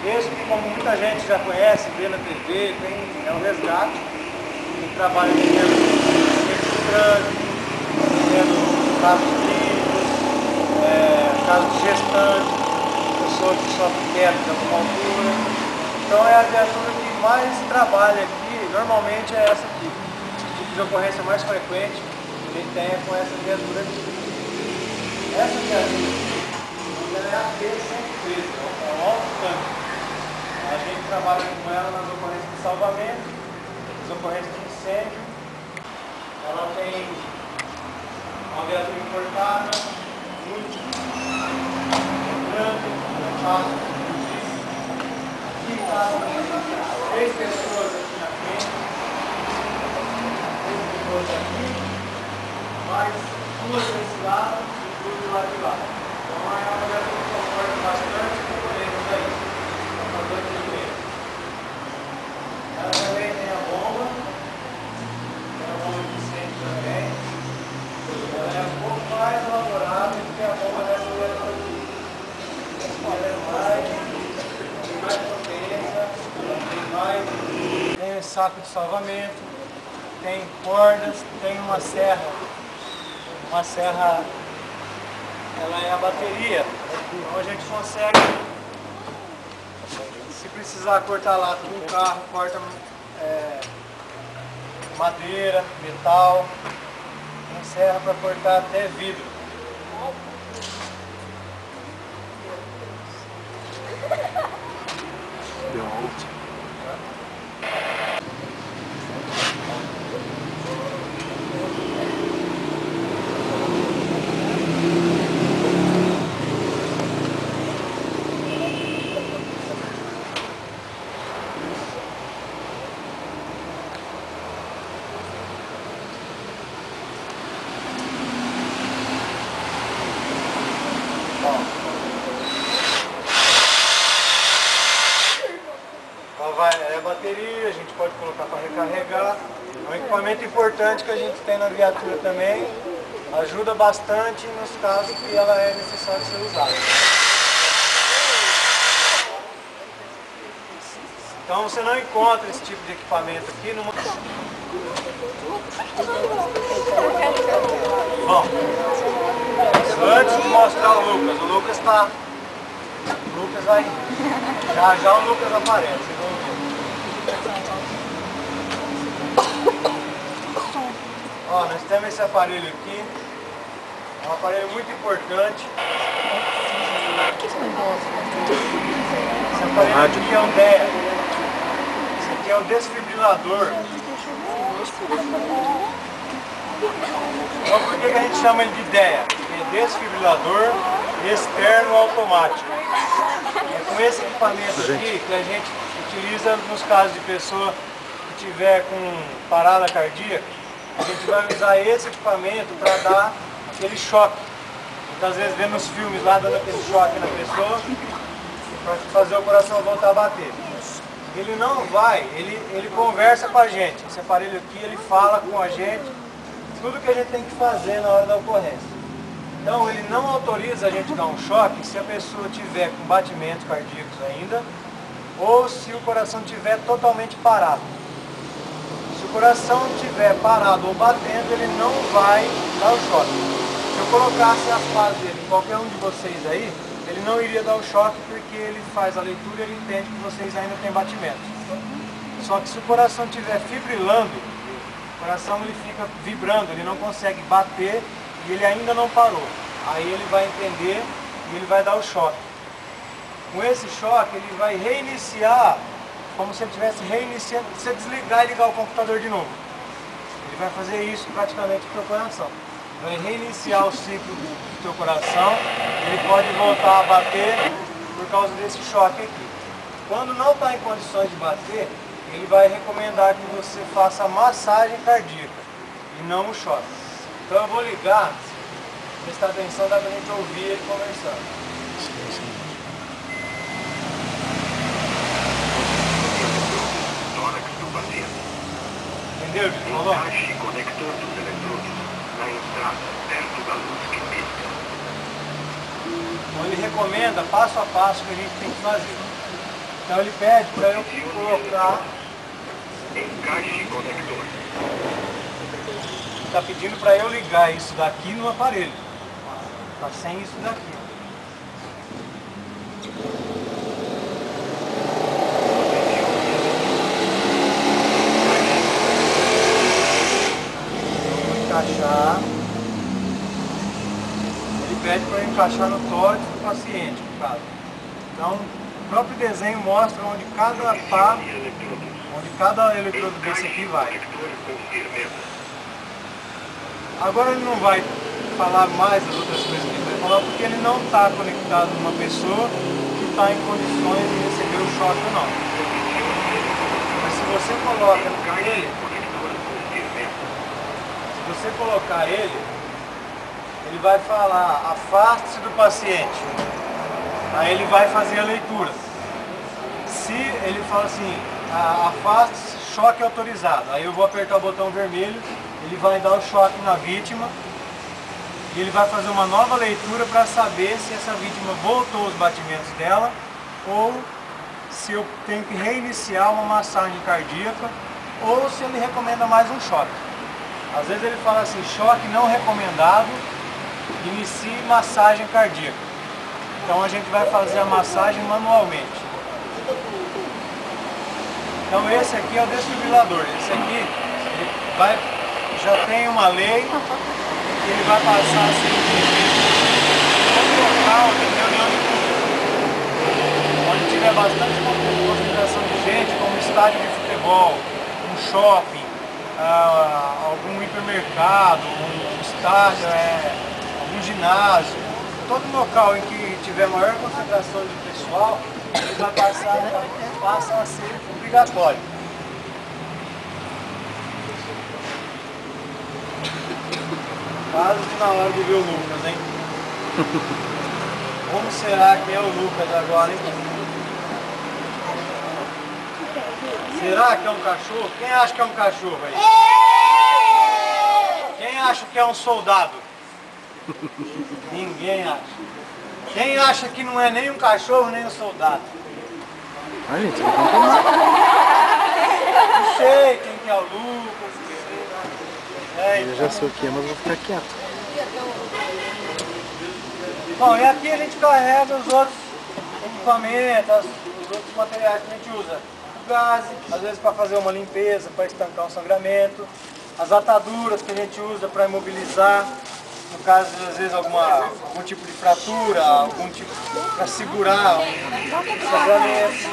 Esse, como muita gente já conhece, vê na TV, é o resgate, que trabalha com o trânsito, tendo casos clínicos, casos de gestante, pessoas que sofrem queda de alguma altura. Então é a viatura que mais trabalha aqui, normalmente é essa aqui. O tipo de ocorrência mais frequente que a gente tem é com essa viatura aqui. Essa viatura aqui, ela é a P-113, é um alto tanque. A gente trabalha com ela nas ocorrências de salvamento, nas ocorrências de incêndio. Ela tem uma viatura importada, muito grande, fácil de conduzir. Aqui está 3 pessoas aqui na frente, 3 pessoas aqui, mais 2 desse lado e 2 do lado de lá. Então é uma viatura que comporta bastante componentes aí. Ela também tem a bomba de incêndio também. Ela é um pouco mais elaborada do que a bomba dessa viatura aqui. Ela tem mais potência, tem saco de salvamento, tem cordas, tem uma serra. Uma serra, ela é a bateria, então a gente consegue. Se precisar cortar lata com o carro, corta madeira, metal, tem serra para cortar até vidro. É a bateria, a gente pode colocar para recarregar. É um equipamento importante que a gente tem na viatura também. Ajuda bastante nos casos que ela é necessária ser usada. Então você não encontra esse tipo de equipamento aqui no mundo. Bom, antes de mostrar o Lucas está. O Lucas vai. Já o Lucas aparece. Ó, nós temos esse aparelho aqui. É um aparelho muito importante. Esse aparelho aqui é um DEA. Esse aqui é o desfibrilador. Então por que a gente chama ele de DEA? É desfibrilador externo automático. É com esse equipamento aqui que a gente utiliza nos casos de pessoa que tiver com parada cardíaca. A gente vai usar esse equipamento para dar aquele choque. Muitas vezes vê nos filmes lá dando aquele choque na pessoa para fazer o coração voltar a bater. Ele não vai, ele conversa com a gente. Esse aparelho aqui, ele fala com a gente tudo que a gente tem que fazer na hora da ocorrência. Então ele não autoriza a gente dar um choque se a pessoa tiver com batimentos cardíacos ainda ou se o coração estiver totalmente parado. Se o coração estiver parado ou batendo, ele não vai dar o choque. Se eu colocasse as pás dele em qualquer um de vocês aí, ele não iria dar o choque porque ele faz a leitura e ele entende que vocês ainda têm batimento. Só que se o coração estiver fibrilando, o coração ele fica vibrando, ele não consegue bater e ele ainda não parou. Aí ele vai entender e ele vai dar o choque. Com esse choque ele vai reiniciar, como se ele estivesse reiniciando, você desligar e ligar o computador de novo. Ele vai fazer isso praticamente com o teu coração. Vai reiniciar o ciclo do teu coração, ele pode voltar a bater por causa desse choque aqui. Quando não está em condições de bater, ele vai recomendar que você faça a massagem cardíaca e não o choque. Então eu vou ligar, prestar atenção, dá pra gente ouvir ele conversando. Entendeu o que ele falou? Encaixe conector dos eletrodos na entrada, perto da luz que pisca. Então ele recomenda passo a passo que a gente tem que fazer. Então ele pede para eu colocar. Encaixe conector. Está pedindo para eu ligar isso daqui no aparelho. Está sem isso daqui. Vou encaixar. Ele pede para eu encaixar no tórax do paciente, no caso. Então, o próprio desenho mostra onde cada pá, onde cada eletrodo desse aqui vai. Agora ele não vai falar mais as outras coisas que ele vai falar, porque ele não está conectado numa pessoa que está em condições de receber o choque ou não. Mas se você coloca ele, se você colocar ele vai falar, afaste-se do paciente. Aí ele vai fazer a leitura. Se ele fala assim, afaste-se, choque autorizado. Aí eu vou apertar o botão vermelho, ele vai dar o choque na vítima e ele vai fazer uma nova leitura para saber se essa vítima voltou os batimentos dela ou se eu tenho que reiniciar uma massagem cardíaca ou se ele recomenda mais um choque. Às vezes ele fala assim, choque não recomendado, inicie massagem cardíaca. Então a gente vai fazer a massagem manualmente. Então esse aqui é o desfibrilador. Esse aqui já tem uma lei que ele vai passar a ser dirigido no local de reunião de público. Onde tiver bastante concentração de gente, como estádio de futebol, um shopping, algum hipermercado, um estádio, algum ginásio. Todo local em que tiver maior concentração de pessoal, ele vai passa a ser obrigatório. Quase na hora de ver o Lucas, hein? Como será que é o Lucas agora, hein? Será que é um cachorro? Quem acha que é um cachorro aí? Quem acha que é um soldado? Ninguém acha. Quem acha que não é nem um cachorro, nem um soldado? Ah, gente, vai contar. Não sei quem que é o Lucas. Eu já sei o que é, mas vou ficar quieto. Bom, e aqui a gente carrega os outros equipamentos, os outros materiais que a gente usa. O gás, às vezes para fazer uma limpeza, para estancar um sangramento. As ataduras que a gente usa para imobilizar, no caso, às vezes, algum tipo de fratura, algum tipo para segurar um sangramento.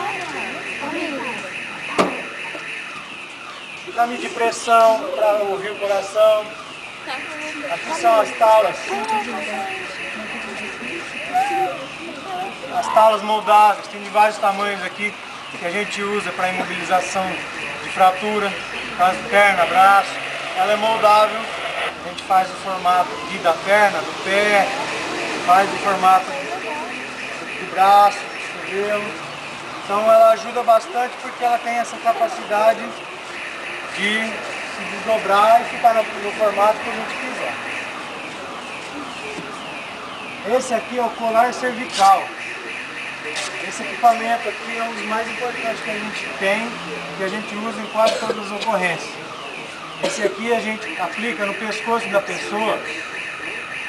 Para medir pressão, para ouvir o coração. Aqui são as taulas. As taulas moldáveis, tem de vários tamanhos aqui que a gente usa para imobilização de fratura, no caso perna, braço. Ela é moldável, a gente faz o formato aqui da perna, do pé, faz o formato do braço, do cotovelo. Então ela ajuda bastante porque ela tem essa capacidade de se desdobrar e ficar no formato que a gente quiser. Esse aqui é o colar cervical. Esse equipamento aqui é um dos mais importantes que a gente tem, que a gente usa em quase todas as ocorrências. Esse aqui a gente aplica no pescoço da pessoa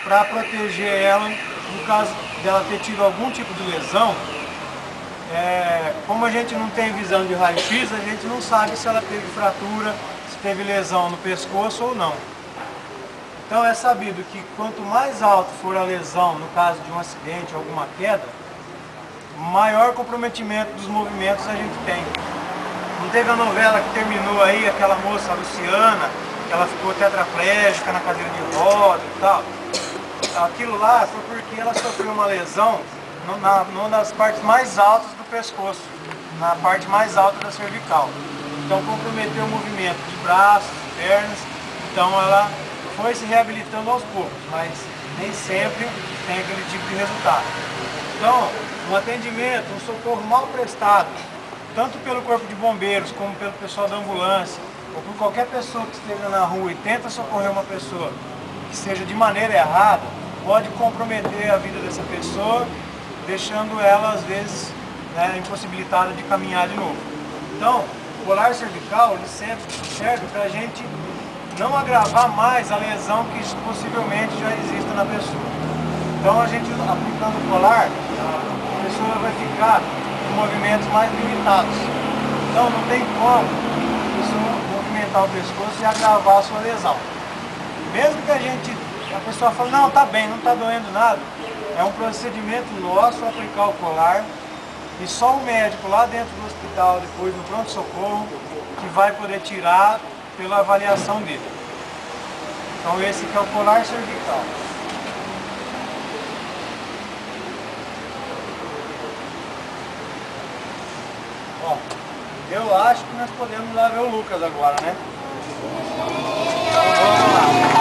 para proteger ela, no caso dela ter tido algum tipo de lesão. Como a gente não tem visão de raio-x, a gente não sabe se ela teve fratura, se teve lesão no pescoço ou não. Então é sabido que quanto mais alto for a lesão, no caso de um acidente ou alguma queda, maior comprometimento dos movimentos a gente tem. Não teve a novela que terminou aí, aquela moça, a Luciana, que ela ficou tetraplégica na cadeira de rodas e tal. Aquilo lá foi porque ela sofreu uma lesão numa das partes mais altas do pescoço, na parte mais alta da cervical. Então comprometeu o movimento de braços, pernas, então ela foi se reabilitando aos poucos, mas nem sempre tem aquele tipo de resultado. Então, um atendimento, um socorro mal prestado, tanto pelo corpo de bombeiros como pelo pessoal da ambulância, ou por qualquer pessoa que esteja na rua e tenta socorrer uma pessoa que seja de maneira errada, pode comprometer a vida dessa pessoa, deixando ela às vezes né, impossibilitada de caminhar de novo. Então, o colar cervical ele serve para a gente não agravar mais a lesão que possivelmente já exista na pessoa. Então, a gente aplicando o colar, a pessoa vai ficar com movimentos mais limitados. Então, não tem como a pessoa movimentar o pescoço e agravar a sua lesão. Mesmo que a pessoa fale, não, tá bem, não tá doendo nada, é um procedimento nosso aplicar o colar e só o médico lá dentro do hospital, depois no pronto-socorro, que vai poder tirar pela avaliação dele. Então esse que é o colar cervical. Bom, eu acho que nós podemos ir lá ver o Lucas agora, né? Então vamos lá.